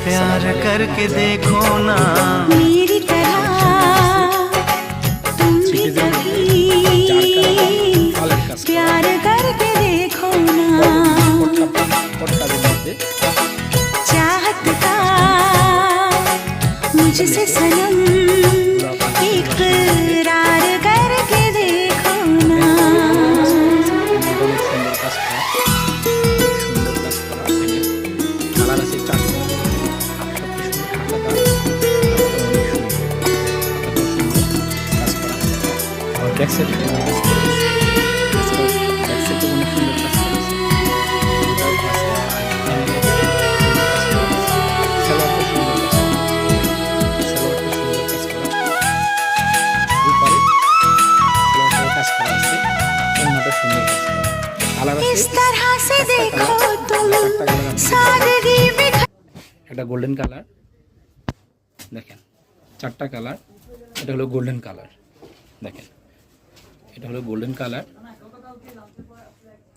प्यार करके देखो ना मेरी तरह तुम भी कभी प्यार करके देखो ना चाहत का मुझसे सनम इकरार करके देखो ना इस तरह से देखो तुम सादगी में এটা গোল্ডেন কালার দেখেন, চারটা কালার। এটা হলো গোল্ডেন কালার, দেখেন এটা হলো গোল্ডেন কালার।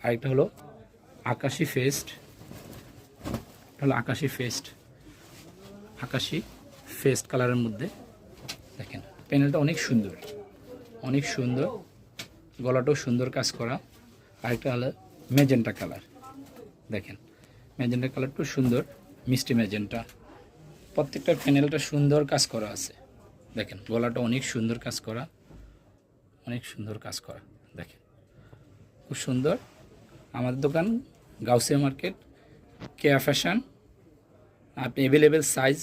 আরেকটা হলো আকাশি ফেস্ট, এটা হলো আকাশি ফেস্ট, আকাশি ফেস্ট কালারের মধ্যে দেখেন। প্যানেলটা অনেক সুন্দর, অনেক সুন্দর, গলাটাও সুন্দর কাজ করা। আরেকটা হলো ম্যাজেন্টা কালার, দেখেন ম্যাজেন্টা কালারটাও সুন্দর, মিষ্টি ম্যাজেন্টা। প্রত্যেকটা প্যানেলটা সুন্দর কাজ করা আছে, দেখেন গলাটা অনেক সুন্দর কাজ করা, অনেক সুন্দর কাজ করা, দেখেন খুব সুন্দর। আমাদের দোকান গাউসিয়া মার্কেট, কেয়া ফ্যাশন। আপনি অ্যাভেলেবেল সাইজ